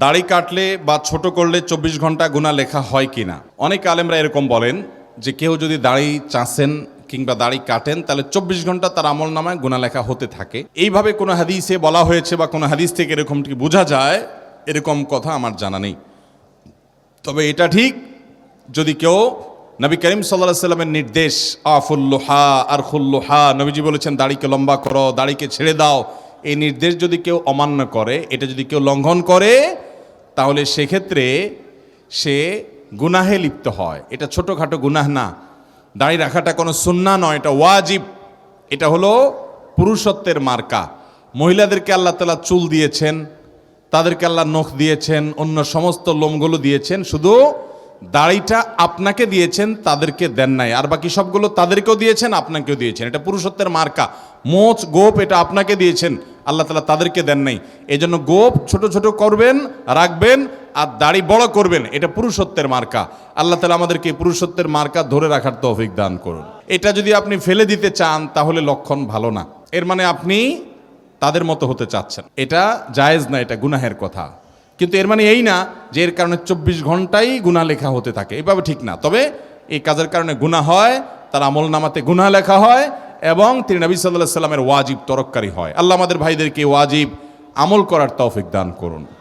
দাড়ি কাটলে বা ছোট করলে 24 ঘন্টা গুনাহ লেখা হয় কিনা। অনেক আলেমরা এরকম বলেন যে কেউ যদি দাড়ি চাঁচেন কিংবা দাড়ি কাটেন তাহলে 24 ঘন্টা তার আমল নামায় গুনাহ লেখা হতে থাকে। এইভাবে কোনো হাদিসে বলা হয়েছে বা কোনো হাদিস থেকে এরকমটি বোঝা যায়, এরকম কথা আমার জানা নেই। তবে এটা ঠিক, যদি কেউ নবী করিম সাল্লাল্লাহু আলাইহি সাল্লামের নির্দেশ আফুল্লুহা আর খুল্লুহা, নবীজি বলেছেন দাড়িকে লম্বা করো, দাড়িকে ছেড়ে দাও, এই নির্দেশ যদি কেউ অমান্য করে, এটা যদি কেউ লঙ্ঘন করে, তাহলে সেক্ষেত্রে সে গুনাহে লিপ্ত হয়। এটা ছোটোখাটো গুনাহ না। দাড়ি রাখাটা কোনো সুন্নাহ নয়, এটা ওয়াজিব। এটা হলো পুরুষত্বের মার্কা। মহিলাদেরকে আল্লাহ তাআলা চুল দিয়েছেন, তাদেরকে আল্লাহ নখ দিয়েছেন, অন্য সমস্ত লোমগুলো দিয়েছেন, শুধু দাড়িটা আপনাকে দিয়েছেন, তাদেরকে দেন নাই। আর বাকি সবগুলো তাদেরকেও দিয়েছেন, আপনাকেও দিয়েছেন। এটা পুরুষত্বের মার্কা। মোচ গোপ এটা আপনাকে দিয়েছেন, আল্লাহ তাআলা তাদেরকে দেন নাই। এই জন্য গোপ ছোট ছোট করবেন, রাখবেন, আর দাড়ি বড় করবেন, এটা পুরুষত্বের মার্কা। আল্লাহ তাআলা আমাদেরকে পুরুষত্বের মার্কা ধরে রাখার তৌফিক দান করুন। এটা যদি আপনি ফেলে দিতে চান তাহলে লক্ষণ ভালো না। এর মানে আপনি তাদের মতো হতে চাচ্ছেন, এটা জায়েজ না, এটা গুনাহের কথা। কিন্তু এর মানে এই না যে এর কারণে 24 ঘন্টাই গুনাহ লেখা হতে থাকে, এভাবে ঠিক না। তবে এই কাজের কারণে গুনাহ হয়, তার আমল নামাতে গুনাহ লেখা হয়, এবং তিনি নবী সাল্লাল্লাহু আলাইহি সাল্লামের ওয়াজিব তরককারী হয়। আল্লাহ আমাদের ভাইদেরকে ওয়াজিব আমল করার তৌফিক দান করুন।